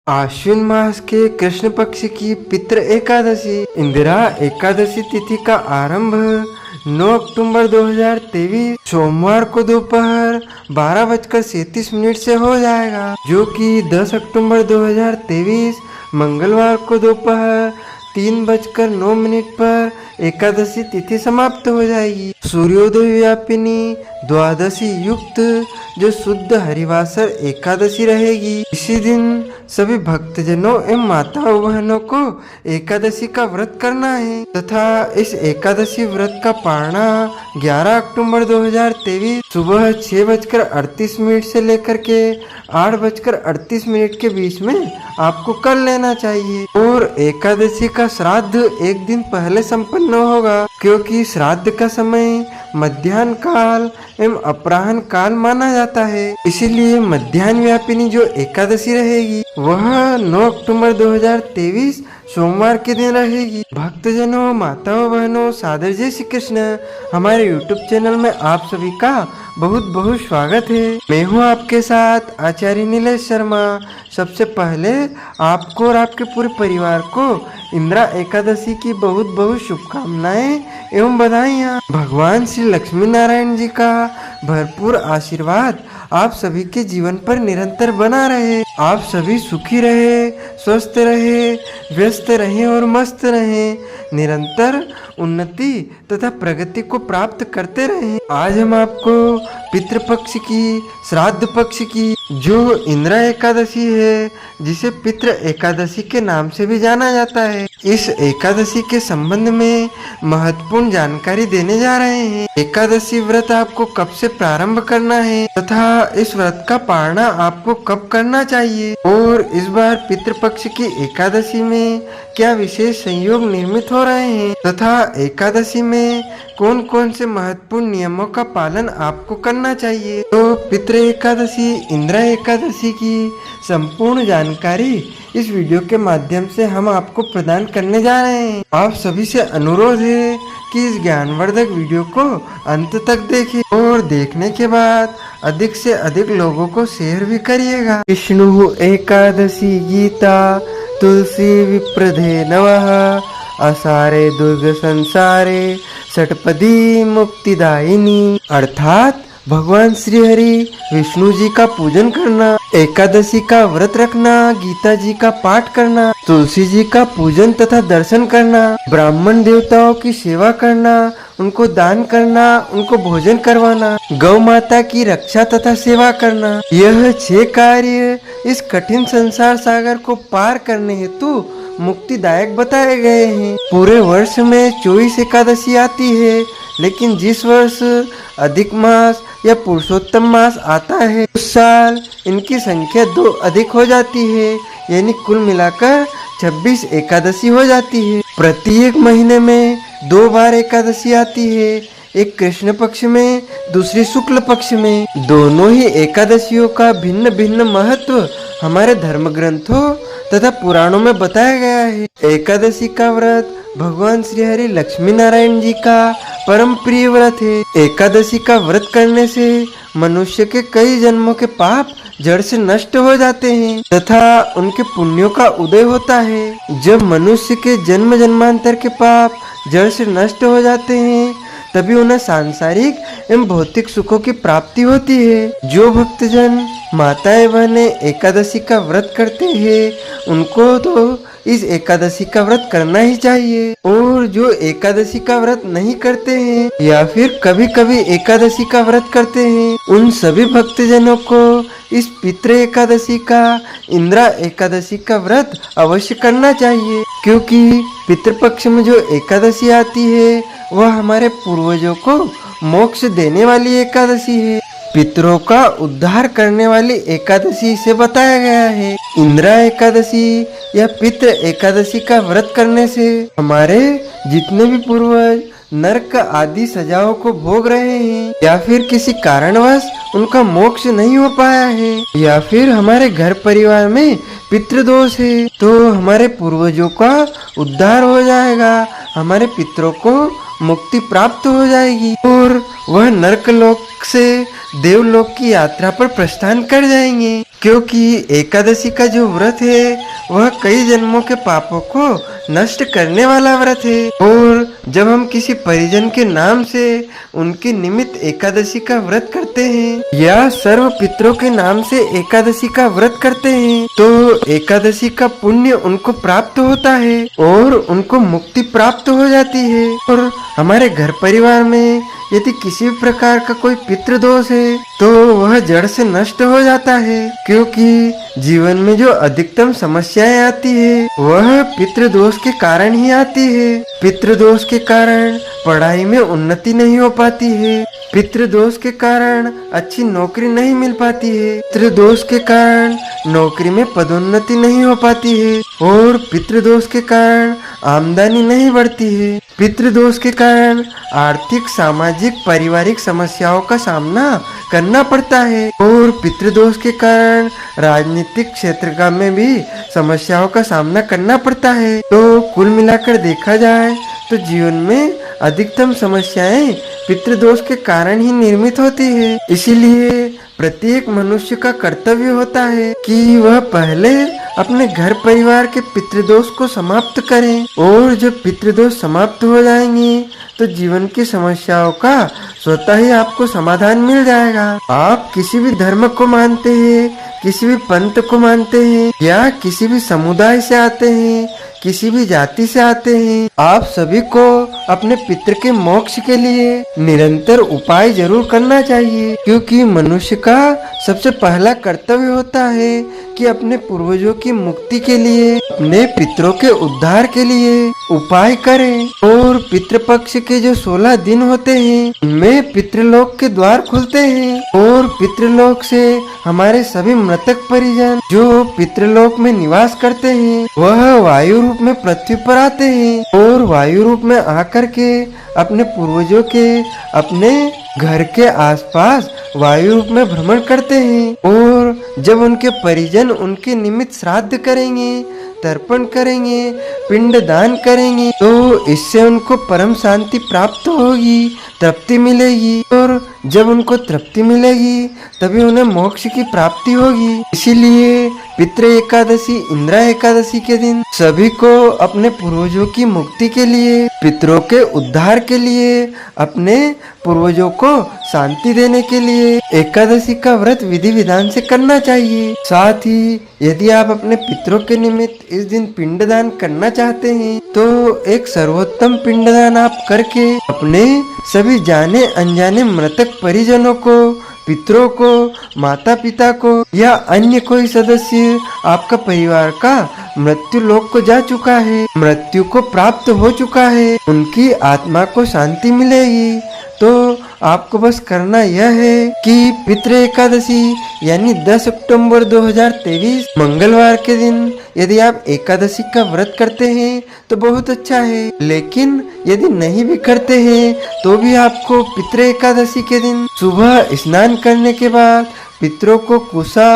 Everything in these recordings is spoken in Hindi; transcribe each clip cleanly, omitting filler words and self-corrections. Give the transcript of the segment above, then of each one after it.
आश्विन मास के कृष्ण पक्ष की पितृ एकादशी इंदिरा एकादशी तिथि का आरंभ 9 अक्टूबर 2023 सोमवार को दोपहर 12:37 से हो जाएगा, जो कि 10 अक्टूबर 2023 मंगलवार को दोपहर 3:09 पर एकादशी तिथि समाप्त हो जाएगी। सूर्योदय व्यापिनी द्वादशी युक्त जो शुद्ध हरिवासर एकादशी रहेगी। इसी दिन सभी भक्तजनों एवं माताओं बहनों को एकादशी का व्रत करना है तथा इस एकादशी व्रत का पारणा 11 अक्टूबर 2023 सुबह 6:38 से लेकर के 8:38 के बीच में आपको कर लेना चाहिए। और एकादशी का श्राद्ध एक दिन पहले संपन्न होगा, क्योंकि श्राद्ध का समय मध्याह्न काल एवं अपराह्न काल माना जाता है। इसीलिए मध्याह्न व्यापिनी जो एकादशी रहेगी वह 9 अक्टूबर 2023 सोमवार के दिन रहेगी। भक्तजनों, माताओं, बहनों, सादर जय श्री कृष्ण। हमारे YouTube चैनल में आप सभी का बहुत बहुत स्वागत है। मैं हूँ आपके साथ आचार्य नीलेश शर्मा। सबसे पहले आपको और आपके पूरे परिवार को इंदिरा एकादशी की बहुत बहुत शुभकामनाएं एवं बधाइयाँ। भगवान श्री लक्ष्मी नारायण जी का भरपूर आशीर्वाद आप सभी के जीवन पर निरंतर बना रहे। आप सभी सुखी रहे, स्वस्थ रहे, व्यस्त रहे और मस्त रहे, निरंतर उन्नति तथा प्रगति को प्राप्त करते रहे। आज हम आपको पितृपक्ष की, श्राद्ध पक्ष की जो इंदिरा एकादशी है, जिसे पितृ एकादशी के नाम से भी जाना जाता है, इस एकादशी के संबंध में महत्वपूर्ण जानकारी देने जा रहे हैं। एकादशी व्रत आपको कब से प्रारंभ करना है तथा इस व्रत का पारणा आपको कब करना चाहिए, और इस बार पितृपक्ष की एकादशी में क्या विशेष संयोग निर्मित हो रहे हैं तथा एकादशी में कौन कौन से महत्वपूर्ण नियमों का पालन आपको करना चाहिए। तो पितृ एकादशी, इंदिरा एकादशी की संपूर्ण जानकारी इस वीडियो के माध्यम से हम आपको प्रदान करने जा रहे हैं। आप सभी से अनुरोध है कि इस ज्ञानवर्धक वीडियो को अंत तक देखिए और देखने के बाद अधिक से अधिक लोगों को शेयर भी करिएगा। विष्णु एकादशी गीता तुलसी विप्रधे नमः असारे दुर्ग संसारे षटपदी मुक्तिदायिनी, अर्थात भगवान श्री हरि विष्णु जी का पूजन करना, एकादशी का व्रत रखना, गीता जी का पाठ करना, तुलसी जी का पूजन तथा दर्शन करना, ब्राह्मण देवताओं की सेवा करना, उनको दान करना, उनको भोजन करवाना, गौ माता की रक्षा तथा सेवा करना, यह 6 कार्य इस कठिन संसार सागर को पार करने हेतु मुक्तिदायक बताए गए हैं। पूरे वर्ष में 24 एकादशी आती है, लेकिन जिस वर्ष अधिक मास या पुरुषोत्तम मास आता है उस साल इनकी संख्या 2 अधिक हो जाती है, यानी कुल मिलाकर 26 एकादशी हो जाती है। प्रत्येक महीने में 2 बार एकादशी आती है, एक कृष्ण पक्ष में, दूसरी शुक्ल पक्ष में। दोनों ही एकादशियों का भिन्न भिन्न महत्व हमारे धर्म ग्रंथों तथा पुराणों में बताया गया है। एकादशी का व्रत भगवान श्री हरि लक्ष्मी नारायण जी का परम प्रिय व्रत है। एकादशी का व्रत करने से मनुष्य के कई जन्मों के पाप जड़ से नष्ट हो जाते हैं तथा उनके पुण्यों का उदय होता है। जब मनुष्य के जन्म जन्मांतर के पाप जड़ से नष्ट हो जाते हैं, तभी उन्हें सांसारिक एवं भौतिक सुखों की प्राप्ति होती है। जो भक्तजन, माताएं बहनें एकादशी का व्रत करते हैं, उनको तो इस एकादशी का व्रत करना ही चाहिए। और जो एकादशी का व्रत नहीं करते हैं या फिर कभी कभी एकादशी का व्रत करते हैं, उन सभी भक्तजनों को इस पितृ एकादशी का, इंदिरा एकादशी का व्रत अवश्य करना चाहिए, क्योंकि पितृपक्ष में जो एकादशी आती है वह हमारे पूर्वजों को मोक्ष देने वाली एकादशी है। पितरों का उद्धार करने वाली एकादशी इसे बताया गया है। इंदिरा एकादशी या पितृ एकादशी का व्रत करने से हमारे जितने भी पूर्वज नरक आदि सजाओं को भोग रहे हैं या फिर किसी कारणवश उनका मोक्ष नहीं हो पाया है, या फिर हमारे घर परिवार में पितृदोष है, तो हमारे पूर्वजों का उद्धार हो जाएगा, हमारे पितरों को मुक्ति प्राप्त हो जाएगी और वह नरकलोक से देवलोक की यात्रा पर प्रस्थान कर जाएंगे। क्योंकि एकादशी का जो व्रत है वह कई जन्मों के पापों को नष्ट करने वाला व्रत है। और जब हम किसी परिजन के नाम से उनके निमित्त एकादशी का व्रत करते हैं या सर्व पितरों के नाम से एकादशी का व्रत करते हैं तो एकादशी का पुण्य उनको प्राप्त होता है और उनको मुक्ति प्राप्त हो जाती है। और हमारे घर परिवार में यदि किसी प्रकार का कोई पितृ दोष है तो वह जड़ से नष्ट हो जाता है। क्योंकि जीवन में जो अधिकतम समस्याएं आती है वह पितृ दोष के कारण ही आती है। पितृ दोष के कारण पढ़ाई में उन्नति नहीं हो पाती है, पितृ दोष के कारण अच्छी नौकरी नहीं मिल पाती है, पितृ दोष के कारण नौकरी में पदोन्नति नहीं हो पाती है और पितृ दोष के कारण आमदनी नहीं बढ़ती है। पितृ दोष के कारण आर्थिक, सामाजिक, पारिवारिक समस्याओं का सामना करना पड़ता है और पितृदोष के कारण राजनीतिक क्षेत्र में भी समस्याओं का सामना करना पड़ता है। तो कुल मिलाकर देखा जाए तो जीवन में अधिकतम समस्याएं पितृदोष के कारण ही निर्मित होती है। इसीलिए प्रत्येक मनुष्य का कर्तव्य होता है कि वह पहले अपने घर परिवार के पितृदोष को समाप्त करें और जब पितृदोष समाप्त हो जाएंगे तो जीवन की समस्याओं का स्वतः ही आपको समाधान मिल जाएगा। आप किसी भी धर्म को मानते हैं, किसी भी पंथ को मानते हैं या किसी भी समुदाय से आते हैं, किसी भी जाति से आते हैं, आप सभी को अपने पितृ के मोक्ष के लिए निरंतर उपाय जरूर करना चाहिए। क्योंकि मनुष्य का सबसे पहला कर्तव्य होता है कि अपने पूर्वजों की मुक्ति के लिए, अपने पितरों के उद्धार के लिए उपाय करें। और पितृपक्ष के जो 16 दिन होते हैं उनमें पितृलोक के द्वार खुलते हैं और पितृलोक से हमारे सभी मृतक परिजन जो पितृलोक में निवास करते हैं वह वायु रूप में पृथ्वी पर आते हैं और वायु रूप में आकर के अपने पूर्वजों के, अपने घर के आसपास वायु रूप में भ्रमण करते हैं। और जब उनके परिजन उनके निमित्त श्राद्ध करेंगे, तर्पण करेंगे, पिंड दान करेंगे तो इससे उनको परम शांति प्राप्त होगी, तृप्ति मिलेगी। और जब उनको तृप्ति मिलेगी तभी उन्हें मोक्ष की प्राप्ति होगी। इसीलिए पितृ एकादशी, इंद्रा एकादशी के दिन सभी को अपने पूर्वजों की मुक्ति के लिए, पितरों के उद्धार के लिए, अपने पूर्वजों को शांति देने के लिए एकादशी का व्रत विधि विधान से करना चाहिए। साथ ही यदि आप अपने पितरों के निमित्त इस दिन पिंडदान करना चाहते हैं तो एक सर्वोत्तम पिंडदान आप करके अपने सभी जाने अनजाने मृतक परिजनों को, पितरों को, माता पिता को या अन्य कोई सदस्य आपका परिवार का मृत्यु लोक को जा चुका है, मृत्यु को प्राप्त हो चुका है, उनकी आत्मा को शांति मिलेगी। तो आपको बस करना यह है कि पितृ एकादशी यानी 10 अक्टूबर 2023 मंगलवार के दिन यदि आप एकादशी का व्रत करते हैं तो बहुत अच्छा है, लेकिन यदि नहीं भी करते हैं तो भी आपको पितृ एकादशी के दिन सुबह स्नान करने के बाद पितरों को कुशा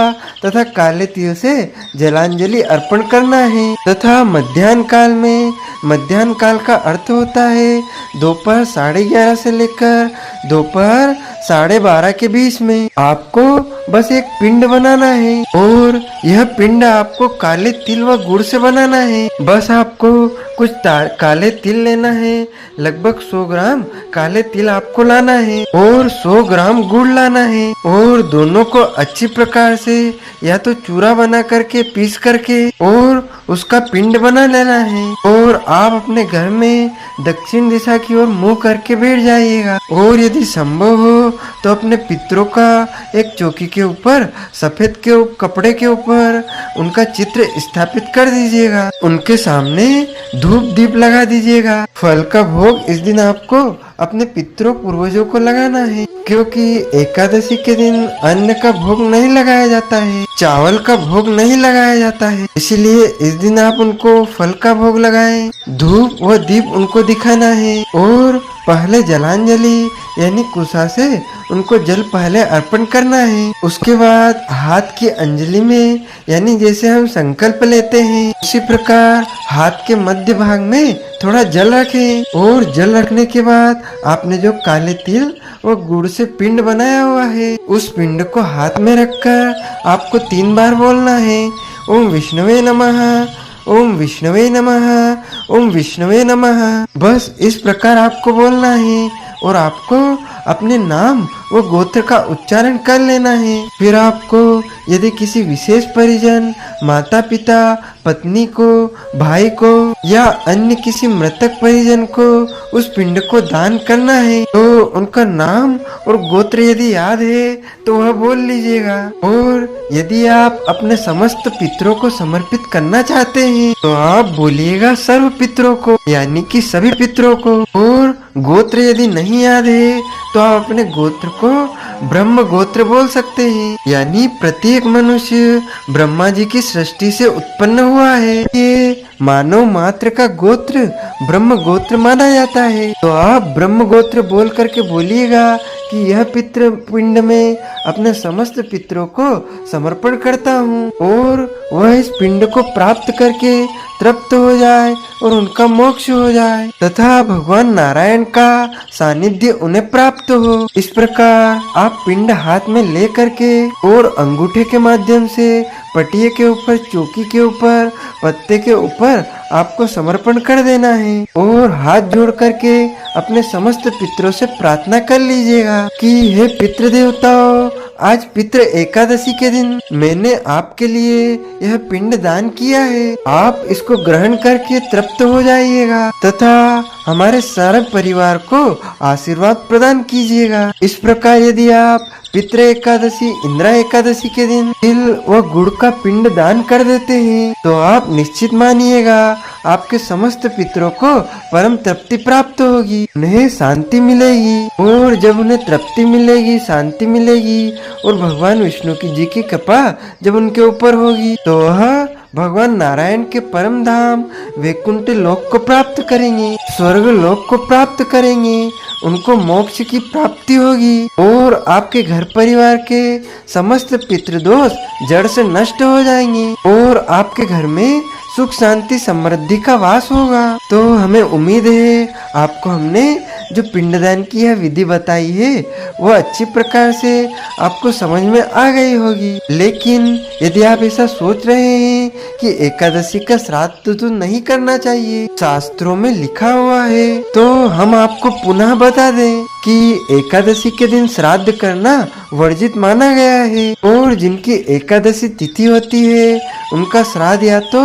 तथा काले तिल से जलांजलि अर्पण करना है। तथा मध्याह्न काल में, मध्याह्न काल का अर्थ होता है दोपहर 11:30 से लेकर दोपहर 12:30 के बीच में आपको बस एक पिंड बनाना है और यह पिंड आपको काले तिल व गुड़ से बनाना है। बस आपको कुछ काले तिल लेना है, लगभग 100 ग्राम काले तिल आपको लाना है और 100 ग्राम गुड़ लाना है और दोनों को अच्छी प्रकार से या तो चूरा बना करके पीस करके और उसका पिंड बना लेना है। और आप अपने घर में दक्षिण दिशा की ओर मुंह करके बैठ जाइएगा और यदि संभव हो तो अपने पितरों का एक चौकी के ऊपर सफेद के कपड़े के ऊपर उनका चित्र स्थापित कर दीजिएगा, उनके सामने धूप दीप लगा दीजिएगा। फल का भोग इस दिन आपको अपने पितरों पूर्वजों को लगाना है, क्योंकि एकादशी के दिन अन्न का भोग नहीं लगाया जाता है, चावल का भोग नहीं लगाया जाता है। इसलिए इस दिन आप उनको फल का भोग लगाएं, धूप व दीप उनको दिखाना है और पहले जलांजलि यानी कुशा से उनको जल पहले अर्पण करना है। उसके बाद हाथ की अंजलि में यानी जैसे हम संकल्प लेते हैं उसी प्रकार हाथ के मध्य भाग में थोड़ा जल रखें और जल रखने के बाद आपने जो काले तिल और गुड़ से पिंड बनाया हुआ है उस पिंड को हाथ में रखकर आपको 3 बार बोलना है, ओम विष्णुवे नमः, ओम विष्णुवे नमः, ओम विष्णुवे नमः। बस इस प्रकार आपको बोलना है और आपको अपने नाम व गोत्र का उच्चारण कर लेना है। फिर आपको यदि किसी विशेष परिजन, माता पिता, पत्नी को, भाई को या अन्य किसी मृतक परिजन को उस पिंड को दान करना है तो उनका नाम और गोत्र यदि याद है तो वह बोल लीजिएगा। और यदि आप अपने समस्त पितरों को समर्पित करना चाहते हैं तो आप बोलिएगा सर्व पितरों को यानी कि सभी पितरों को। और गोत्र यदि नहीं याद है तो आप अपने गोत्र को ब्रह्म गोत्र बोल सकते हैं यानी प्रत्येक मनुष्य ब्रह्मा जी की सृष्टि से उत्पन्न हुआ है। ये मानव मात्र का गोत्र ब्रह्म गोत्र माना जाता है। तो आप ब्रह्म गोत्र बोल करके बोलिएगा कि यह पितृ पिंड में अपने समस्त पितरों को समर्पण करता हूँ और वह इस पिंड को प्राप्त करके तृप्त हो जाए और उनका मोक्ष हो जाए तथा भगवान नारायण का सानिध्य उन्हें प्राप्त हो। इस प्रकार आप पिंड हाथ में ले करके और अंगूठे के माध्यम से पटिये के ऊपर, चौकी के ऊपर, पत्ते के ऊपर आपको समर्पण कर देना है और हाथ जोड़ करके अपने समस्त पितरों से प्रार्थना कर लीजिएगा कि हे पितृ देवताओं, आज पितृ एकादशी के दिन मैंने आपके लिए यह पिंड दान किया है। आप इसको ग्रहण करके तृप्त हो जाइएगा तथा हमारे सारे परिवार को आशीर्वाद प्रदान कीजिएगा। इस प्रकार यदि आप पितृ एकादशी, इंदिरा एकादशी के दिन तिल व गुड़ का पिंड दान कर देते हैं तो आप निश्चित मानिएगा आपके समस्त पितरों को परम तृप्ति प्राप्त होगी, उन्हें शांति मिलेगी। और जब उन्हें तृप्ति मिलेगी, शांति मिलेगी और भगवान विष्णु जी की कृपा जब उनके ऊपर होगी तो वह भगवान नारायण के परम धाम वैकुंठ लोक को प्राप्त करेंगे, स्वर्ग लोक को प्राप्त करेंगे, उनको मोक्ष की प्राप्ति होगी और आपके घर परिवार के समस्त पितृदोष जड़ से नष्ट हो जाएंगे और आपके घर में सुख शांति समृद्धि का वास होगा। तो हमें उम्मीद है आपको हमने जो पिंडदान की यह विधि बताई है वह अच्छी प्रकार से आपको समझ में आ गई होगी। लेकिन यदि आप ऐसा सोच रहे हैं कि एकादशी का श्राद्ध तो नहीं करना चाहिए, शास्त्रों में लिखा हुआ है, तो हम आपको पुनः बता दें कि एकादशी के दिन श्राद्ध करना वर्जित माना गया है और जिनकी एकादशी तिथि होती है उनका श्राद्ध या तो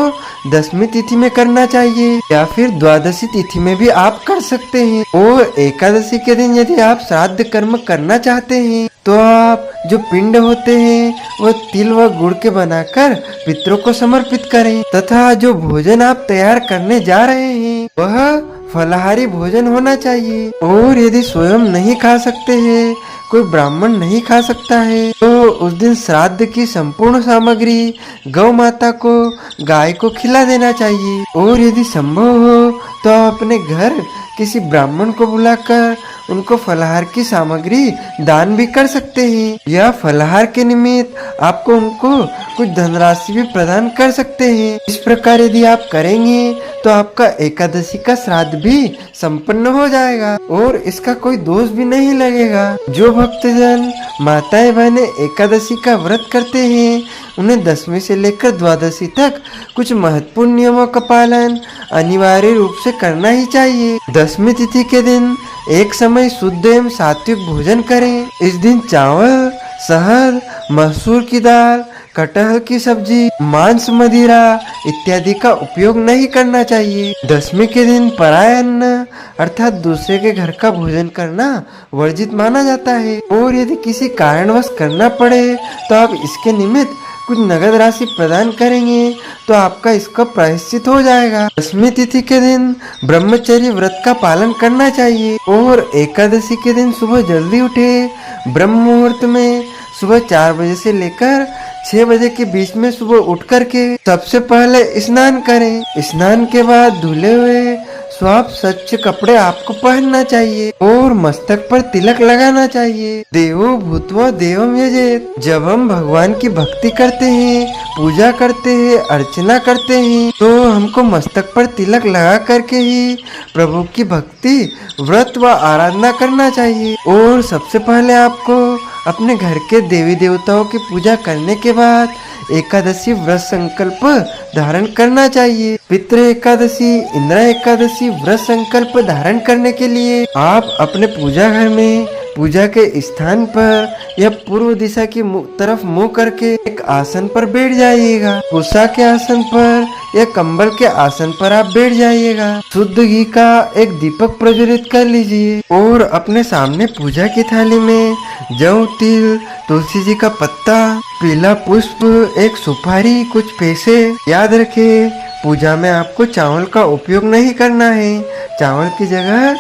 10वीं तिथि में करना चाहिए या फिर द्वादशी तिथि में भी आप कर सकते हैं। और एकादशी के दिन यदि आप श्राद्ध कर्म करना चाहते हैं तो आप जो पिंड होते हैं वह तिल व गुड़ के बनाकर पितरों को समर्पित करें तथा जो भोजन आप तैयार करने जा रहे हैं वह फलाहारी भोजन होना चाहिए। और यदि स्वयं नहीं खा सकते हैं, कोई ब्राह्मण नहीं खा सकता है तो उस दिन श्राद्ध की संपूर्ण सामग्री गौ माता को, गाय को खिला देना चाहिए। और यदि संभव हो तो अपने घर किसी ब्राह्मण को बुलाकर उनको फलाहार की सामग्री दान भी कर सकते हैं या फलाहार के निमित्त आपको उनको कुछ धनराशि भी प्रदान कर सकते हैं। इस प्रकार यदि आप करेंगे तो आपका एकादशी का श्राद्ध भी संपन्न हो जाएगा और इसका कोई दोष भी नहीं लगेगा। जो भक्तजन माताएं बहनें एकादशी का व्रत करते हैं उन्हें 10वीं से लेकर द्वादशी तक कुछ महत्वपूर्ण नियमों का पालन अनिवार्य रूप से करना ही चाहिए। 10वीं तिथि के दिन एक समय शुद्ध एवं सात्विक भोजन करें। इस दिन चावल, शहद, मसूर की दाल, कटहल की सब्जी, मांस, मदिरा इत्यादि का उपयोग नहीं करना चाहिए। 10वीं के दिन पराय अन्न अर्थात दूसरे के घर का भोजन करना वर्जित माना जाता है और यदि किसी कारणवश करना पड़े तो आप इसके निमित्त कुछ नगद राशि प्रदान करेंगे तो आपका इसका प्रायश्चित हो जाएगा। 10वीं तिथि के दिन ब्रह्मचर्य व्रत का पालन करना चाहिए और एकादशी के दिन सुबह जल्दी उठे, ब्रह्म मुहूर्त में सुबह 4 बजे से लेकर 6 बजे के बीच में सुबह उठ करके सबसे पहले स्नान करें। स्नान के बाद धुले हुए साफ स्वच्छ कपड़े आपको पहनना चाहिए और मस्तक पर तिलक लगाना चाहिए। देवो भूत्वा देवम यजेत। जब हम भगवान की भक्ति करते हैं, पूजा करते हैं, अर्चना करते हैं, तो हमको मस्तक पर तिलक लगा करके ही प्रभु की भक्ति, व्रत व आराधना करना चाहिए। और सबसे पहले आपको अपने घर के देवी देवताओं की पूजा करने के बाद एकादशी व्रत संकल्प धारण करना चाहिए। पितृ एकादशी, इंदिरा एकादशी व्रत संकल्प धारण करने के लिए आप अपने पूजा घर में पूजा के स्थान पर या पूर्व दिशा की तरफ मुंह करके एक आसन पर बैठ जाइएगा। उषा के आसन पर या कंबल के आसन पर आप बैठ जाइएगा। शुद्ध घी का एक दीपक प्रज्वलित कर लीजिए और अपने सामने पूजा की थाली में जौ, तिल, तुलसी जी का पत्ता, पीला पुष्प, एक सुपारी, कुछ पैसे। याद रखें, पूजा में आपको चावल का उपयोग नहीं करना है। चावल की जगह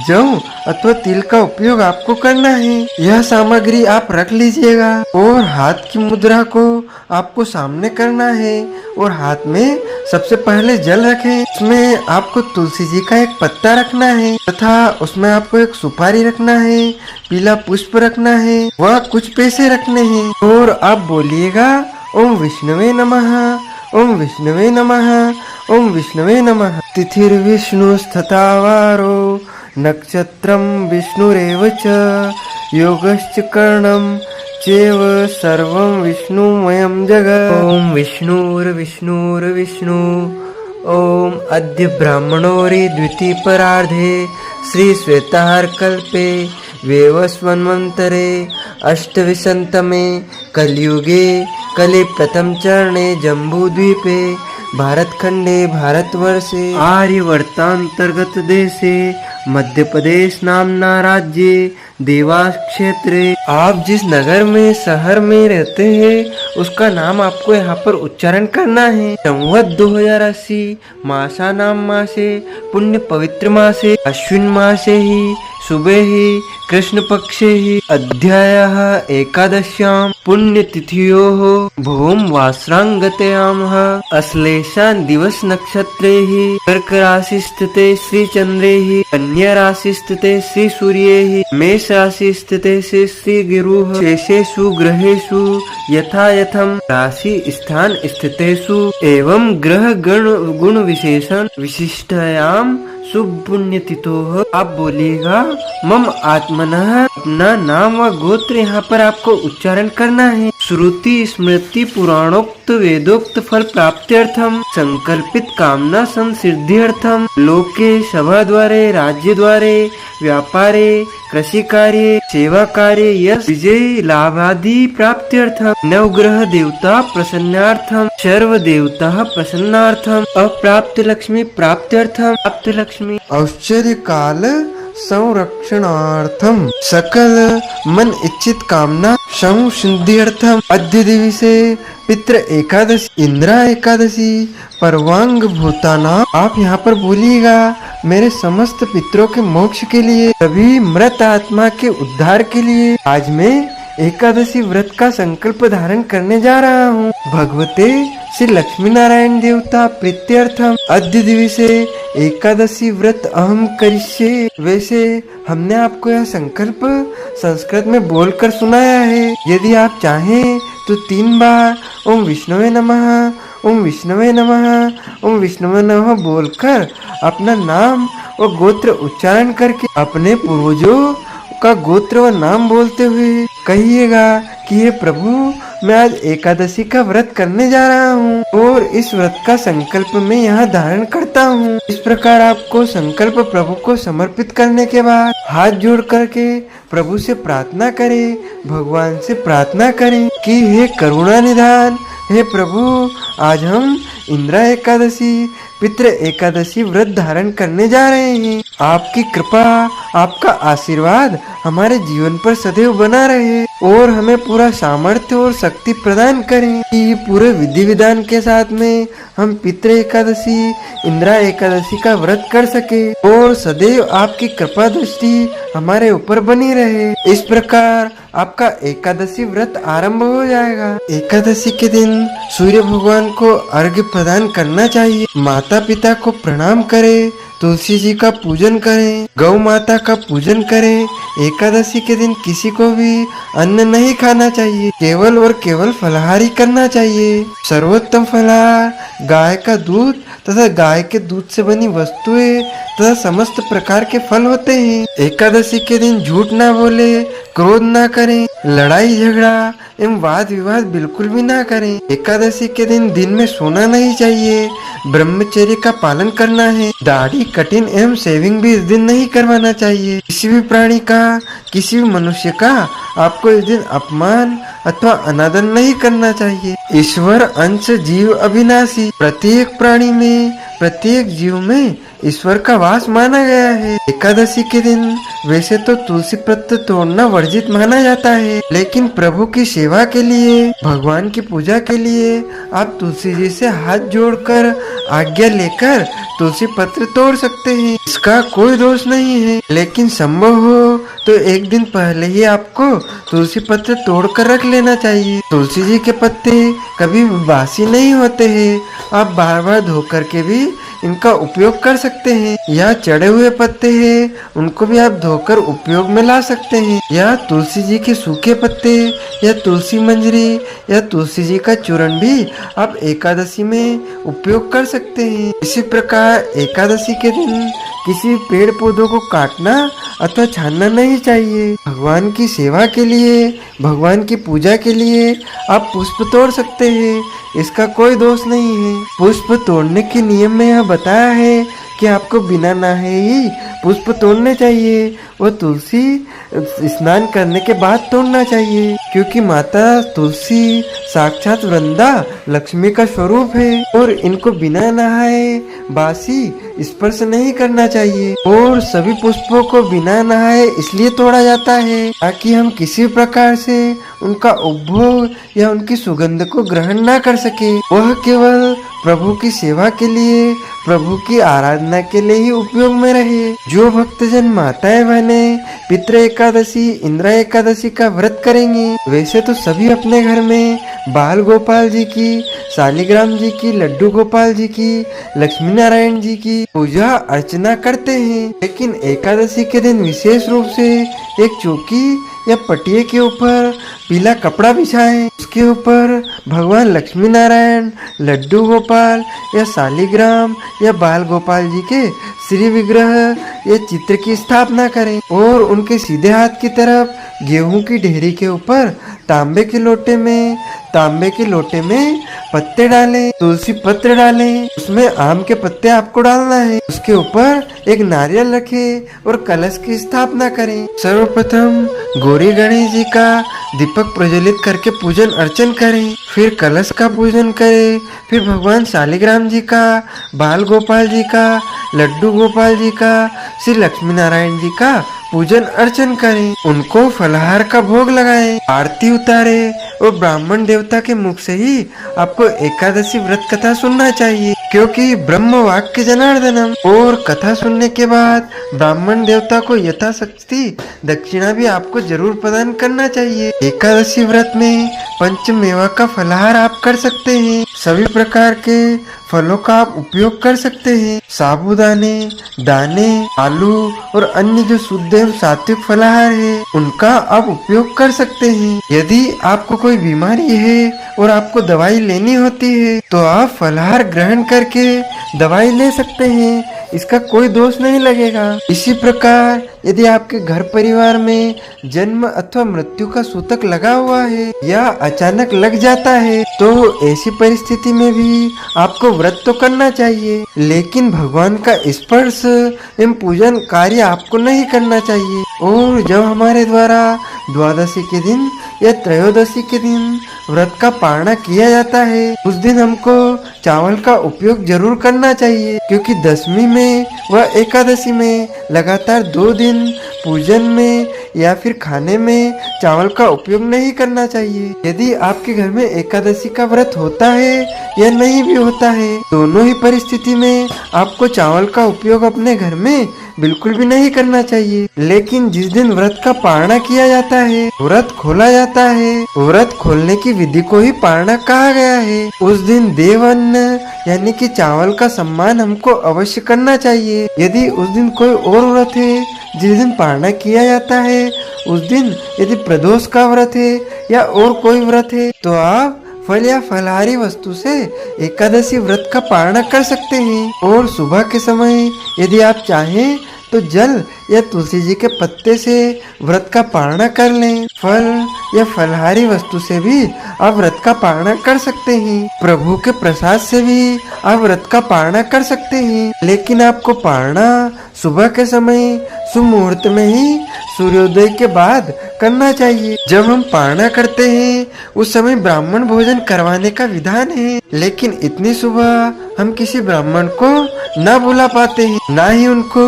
जौ अथवा तिल का उपयोग आपको करना है। यह सामग्री आप रख लीजिएगा और हाथ की मुद्रा को आपको सामने करना है और हाथ में सबसे पहले जल रखें। उसमें आपको तुलसी जी का एक पत्ता रखना है तथा उसमें आपको एक सुपारी रखना है, पीला पुष्प रखना है व कुछ पैसे रखने हैं। और आप बोलिएगा ओम विष्णुवे नमः, ओम विष्णुवे नमः, ओम विष्णुवे नमः। तिथिर्विष्णुस्तथा वारो नक्षत्रं विष्णुरेव च, योगश्च करणं चैव सर्वं विष्णुमयं जगत्। ओम विष्णुर्विष्णुर्विष्णु। ओम अद्य ब्राह्मणोरि द्वितीय परार्धे श्री श्वेताहार कल्पे वेवस्वन्वन्तरे अष्टविंशतमे कलयुगे कले प्रथम चरणे जम्बूद्वीपे भारतखंडे भारतवर्षे आर्यवर्तांतर्गत देशे मध्य प्रदेश नामना राज्ये देवास क्षेत्रे। आप जिस नगर में, शहर में रहते हैं उसका नाम आपको यहाँ पर उच्चारण करना है। संवत 2080 मासा नाम मासे पुण्य पवित्र मासे अश्विन मासे ही सुबह ही कृष्ण पक्षे ही अध्यायः एकादश्यां पुण्यतिथियोः भूम वासरांगतयामः अश्लेषान् दिवस नक्षत्रे ही कर्क राशि स्थिते श्री चंद्रे ही कन्या राशि स्थिते श्री सूर्ये ही मेष राशि स्थिते श्री गुरुः शेषेषु ग्रहेषु यथा यथम राशि स्थान स्थितेषु एवं ग्रह गुण विशेषण विशिष्टायाम शुभ पुण्यतिथो। आप बोलिएगा मम आत्मनः। अपना नाम व गोत्र यहाँ पर आपको उच्चारण करना है। श्रुति स्मृति पुराणोक्त वेदोक्त फल प्राप्त्यर्थम संकल्पित कामना संसिद्ध्यर्थम लोके सभा द्वारे राज्य द्वारे व्यापारे कृषि कार्य सेवा कार्य यश विजय लाभादि प्राप्त्यर्थम नवग्रह देवता प्रसन्नार्थम सर्व देवता प्रसन्नार्थम अप्राप्त लक्ष्मी प्राप्त्यर्थम प्राप्त लक्ष्मी औश्चर्य काल संरक्षणार्थम सकल मन इच्छित कामना संसिद्ध्यर्थम अद्य दिवसे पितृ एकादशी इंदिरा एकादशी पर्वांग भूताना। आप यहाँ पर बोलिएगा मेरे समस्त पितरों के मोक्ष के लिए, सभी मृत आत्मा के उद्धार के लिए आज मैं एकादशी व्रत का संकल्प धारण करने जा रहा हूँ। भगवते श्री लक्ष्मी नारायण देवता प्रीत्यर्थम अद्य दिवसे एकादशी व्रत अहम करिष्ये। वैसे हमने आपको यह संकल्प संस्कृत में बोलकर सुनाया है। यदि आप चाहें तो 3 बार ओम विष्णुवे नमः, ओम विष्णुवे नमः, ओम विष्णुवे नमः बोलकर अपना नाम और गोत्र उच्चारण करके अपने पूर्वजों का गोत्र व नाम बोलते हुए कहिएगा कि हे प्रभु, मैं आज एकादशी का व्रत करने जा रहा हूँ और इस व्रत का संकल्प मैं यहाँ धारण करता हूँ। इस प्रकार आपको संकल्प प्रभु को समर्पित करने के बाद हाथ जोड़ करके प्रभु से प्रार्थना करें, भगवान से प्रार्थना करें कि हे करुणा निधान, हे प्रभु, आज हम इंदिरा एकादशी पितृ एकादशी व्रत धारण करने जा रहे हैं। आपकी कृपा, आपका आशीर्वाद हमारे जीवन पर सदैव बना रहे और हमें पूरा सामर्थ्य और शक्ति प्रदान करें कि पूरे विधि विधान के साथ में हम पितृ एकादशी, इंदिरा एकादशी का व्रत कर सके और सदैव आपकी कृपा दृष्टि हमारे ऊपर बनी रहे। इस प्रकार आपका एकादशी व्रत आरंभ हो जाएगा। एकादशी के दिन सूर्य भगवान को अर्घ्य प्रदान करना चाहिए, माता पिता को प्रणाम करें, तुलसी जी का पूजन करें, गौ माता का पूजन करें। एकादशी के दिन किसी को भी अन्न नहीं खाना चाहिए, केवल और केवल फलाहारी करना चाहिए। सर्वोत्तम फलाहार गाय का दूध तथा गाय के दूध से बनी वस्तुएं तथा समस्त प्रकार के फल होते हैं। एकादशी के दिन झूठ ना बोले, क्रोध ना करें, लड़ाई झगड़ा एवं वाद विवाद बिल्कुल भी ना करें। एकादशी के दिन में सोना नहीं चाहिए, ब्रह्मचर्य का पालन करना है। दाढ़ी, कटिंग एवं शेविंग भी इस दिन नहीं करवाना चाहिए। किसी भी प्राणी का, किसी भी मनुष्य का आपको इस दिन अपमान अथवा अनादर नहीं करना चाहिए। ईश्वर अंश जीव अविनाशी, प्रत्येक प्राणी में, प्रत्येक जीव में ईश्वर का वास माना गया है। एकादशी के दिन वैसे तो तुलसी पत्र तोड़ना वर्जित माना जाता है, लेकिन प्रभु की सेवा के लिए, भगवान की पूजा के लिए आप तुलसी जी से हाथ जोड़कर आज्ञा लेकर तुलसी पत्र तोड़ सकते हैं। इसका कोई दोष नहीं है, लेकिन संभव हो तो एक दिन पहले ही आपको तुलसी पत्र तोड़ कर रख लेना चाहिए। तुलसी जी के पत्ते कभी बासी नहीं होते हैं, आप बार बार धो कर के भी इनका उपयोग कर सकते हैं। या चढ़े हुए पत्ते हैं, उनको भी आप धोकर उपयोग में ला सकते हैं। या तुलसी जी के सूखे पत्ते या तुलसी मंजरी या तुलसी जी का चूर्ण भी आप एकादशी में उपयोग कर सकते हैं। इसी प्रकार एकादशी के दिन किसी पेड़ पौधों को काटना अथवा छानना नहीं चाहिए। भगवान की सेवा के लिए, भगवान की पूजा के लिए आप पुष्प तोड़ सकते हैं, इसका कोई दोष नहीं है। पुष्प तोड़ने के नियम में यह बताया है कि आपको बिना नहाए ही पुष्प तोड़ने चाहिए। वो तुलसी स्नान करने के बाद तोड़ना चाहिए, क्योंकि माता तुलसी साक्षात वृंदा लक्ष्मी का स्वरूप है और इनको बिना नहाए बासी स्पर्श नहीं करना चाहिए। और सभी पुष्पों को बिना नहाए इसलिए तोड़ा जाता है ताकि हम किसी प्रकार से उनका उपभोग या उनकी सुगंध को ग्रहण ना कर सके। वह केवल प्रभु की सेवा के लिए, प्रभु की आराधना के लिए ही उपयोग में रहे। जो भक्तजन माताएं बहने पितृ एकादशी, इंदिरा एकादशी का व्रत करेंगे, वैसे तो सभी अपने घर में बाल गोपाल जी की, शालिग्राम जी की, लड्डू गोपाल जी की, लक्ष्मी नारायण जी की पूजा अर्चना करते हैं, लेकिन एकादशी के दिन विशेष रूप से एक चौकी या पटिये के ऊपर पीला कपड़ा बिछाएं, उसके ऊपर भगवान लक्ष्मी नारायण, लड्डू गोपाल या शालिग्राम या बाल गोपाल जी के श्री विग्रह या चित्र की स्थापना करें और उनके सीधे हाथ की तरफ गेहूं की ढेरी के ऊपर तांबे के लोटे में पत्ते डालें, तुलसी पत्र डालें, उसमें आम के पत्ते आपको डालना है। उसके ऊपर एक नारियल रखें और कलश की स्थापना करें। सर्वप्रथम गौरी गणेश जी का दीपक प्रज्वलित करके पूजन अर्चन करें, फिर कलश का पूजन करें, फिर भगवान शालिग्राम जी का, बाल गोपाल जी का, लड्डू गोपाल जी का, श्री लक्ष्मी नारायण जी का पूजन अर्चन करें। उनको फलाहार का भोग लगाएं, आरती उतारे और ब्राह्मण देवता के मुख से ही आपको एकादशी व्रत कथा सुनना चाहिए, क्योंकि ब्रह्म वाक्य जनार्दनम। और कथा सुनने के बाद ब्राह्मण देवता को यथाशक्ति दक्षिणा भी आपको जरूर प्रदान करना चाहिए। एकादशी व्रत में पंचमेवा का फलाहार आप कर सकते हैं, सभी प्रकार के फलों का आप उपयोग कर सकते हैं। साबूदाने, दाने, आलू और अन्य जो शुद्ध एवं सात्विक फलाहार है, उनका आप उपयोग कर सकते हैं। यदि आपको कोई बीमारी है और आपको दवाई लेनी होती है, तो आप फलाहार ग्रहण करके दवाई ले सकते हैं, इसका कोई दोष नहीं लगेगा। इसी प्रकार यदि आपके घर परिवार में जन्म अथवा मृत्यु का सूतक लगा हुआ है या अचानक लग जाता है, तो ऐसी परिस्थिति में भी आपको व्रत तो करना चाहिए, लेकिन भगवान का स्पर्श एवं पूजन कार्य आपको नहीं करना चाहिए। और जब हमारे द्वारा द्वादशी के दिन या त्रयोदशी के दिन व्रत का पारणा किया जाता है उस दिन हमको चावल का उपयोग जरूर करना चाहिए, क्योंकि दशमी में व एकादशी में लगातार 2 दिन पूजन में या फिर खाने में चावल का उपयोग नहीं करना चाहिए। यदि आपके घर में एकादशी का व्रत होता है या नहीं भी होता है, दोनों ही परिस्थिति में आपको चावल का उपयोग अपने घर में बिल्कुल भी नहीं करना चाहिए। लेकिन जिस दिन व्रत का पारणा किया जाता है, व्रत खोला जाता है, व्रत खोलने की विधि को ही पारणा कहा गया है। उस दिन देव अन्न यानी कि चावल का सम्मान हमको अवश्य करना चाहिए। यदि उस दिन कोई और व्रत है जिस दिन पारणा किया जाता है, उस दिन यदि प्रदोष का व्रत है या और कोई व्रत है, तो आप फल या फलहारी वस्तु से एकादशी व्रत का पारणा कर सकते हैं। और सुबह के समय यदि आप चाहें तो जल या तुलसी जी के पत्ते से व्रत का पारणा कर लें। फल या फलहारी वस्तु से भी आप व्रत का पारणा कर सकते हैं। प्रभु के प्रसाद से भी आप व्रत का पारणा कर सकते हैं। लेकिन आपको पारणा सुबह के समय शुभ मुहूर्त में ही सूर्योदय के बाद करना चाहिए। जब हम पारणा करते हैं उस समय ब्राह्मण भोजन करवाने का विधान है, लेकिन इतनी सुबह हम किसी ब्राह्मण को न बुला पाते हैं, न ही उनको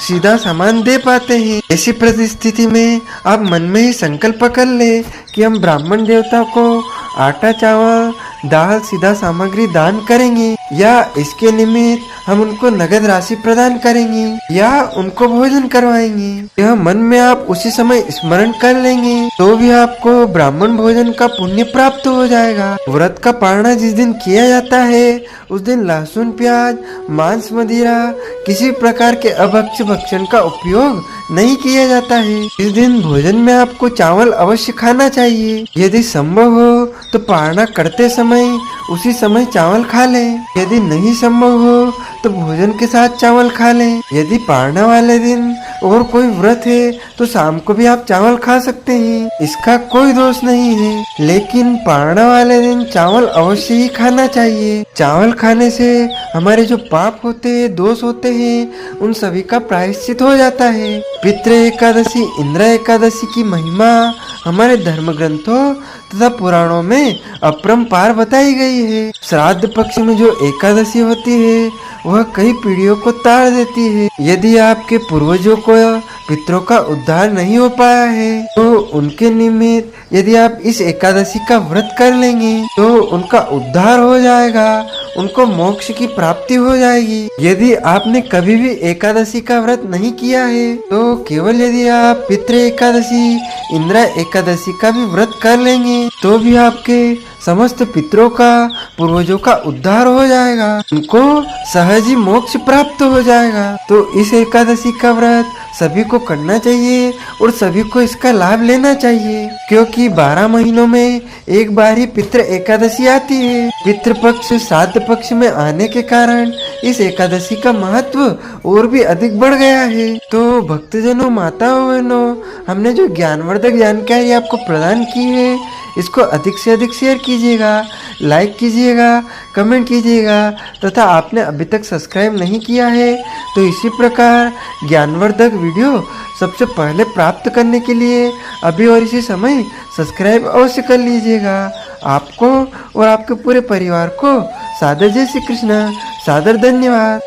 सीधा सामान दे पाते हैं। ऐसी परिस्थिति में आप मन में ही संकल्प कर ले कि हम ब्राह्मण देवता को आटा, चावल, दाल, सीधा सामग्री दान करेंगे, या इसके निमित्त हम उनको नगद राशि प्रदान करेंगे या उनको भोजन करवाएंगे। यह मन में आप उसी समय स्मरण कर लेंगे तो भी आपको ब्राह्मण भोजन का पुण्य प्राप्त हो जाएगा। व्रत का पारणा जिस दिन किया जाता है उस दिन लहसुन, प्याज, मांस, मदिरा, किसी प्रकार के अभक्ष्य भक्षण का उपयोग नहीं किया जाता है। इस दिन भोजन में आपको चावल अवश्य खाना चाहिए। यदि संभव हो तो पारणा करते समय उसी समय चावल खा लें। यदि नहीं संभव हो तो भोजन के साथ चावल खा लें। यदि पारणा वाले दिन और कोई व्रत है तो शाम को भी आप चावल खा सकते हैं, इसका कोई दोष नहीं है। लेकिन पारणा वाले दिन चावल अवश्य ही खाना चाहिए। चावल खाने से हमारे जो पाप होते हैं, दोष होते हैं, उन सभी का प्रायश्चित हो जाता है। पितृ एकादशी, इंद्र एकादशी की महिमा हमारे धर्म ग्रंथों तथा पुराणों में अपरंपार बताई गई है। श्राद्ध पक्ष में जो एकादशी होती है वह कई पीढ़ियों को तार देती है। यदि आपके पूर्वजों को पितरों का उद्धार नहीं हो पाया है तो उनके निमित्त यदि आप इस एकादशी का व्रत कर लेंगे तो उनका उद्धार हो जाएगा, उनको मोक्ष की प्राप्ति हो जाएगी। यदि आपने कभी भी एकादशी का व्रत नहीं किया है तो केवल यदि आप पितृ एकादशी, इंद्र एकादशी का भी व्रत कर लेंगे तो भी आपके समस्त पितरों का, पूर्वजों का उद्धार हो जाएगा, उनको सहज ही मोक्ष प्राप्त हो जाएगा। तो इस एकादशी का व्रत सभी को करना चाहिए और सभी को इसका लाभ लेना चाहिए, क्योंकि 12 महीनों में एक बार ही पितृ एकादशी आती है। पितृपक्ष श्राद्ध पक्ष में आने के कारण इस एकादशी का महत्व और भी अधिक बढ़ गया है। तो भक्तजनों, माताओं, बहनों, हमने जो ज्ञानवर्धक जानकारी आपको प्रदान की है इसको अधिक से अधिक शेयर कीजिएगा, लाइक कीजिएगा, कमेंट कीजिएगा, तथा आपने अभी तक सब्सक्राइब नहीं किया है तो इसी प्रकार ज्ञानवर्धक वीडियो सबसे पहले प्राप्त करने के लिए अभी और इसी समय सब्सक्राइब अवश्य कर लीजिएगा। आपको और आपके पूरे परिवार को सादर जय श्री कृष्ण, सादर धन्यवाद।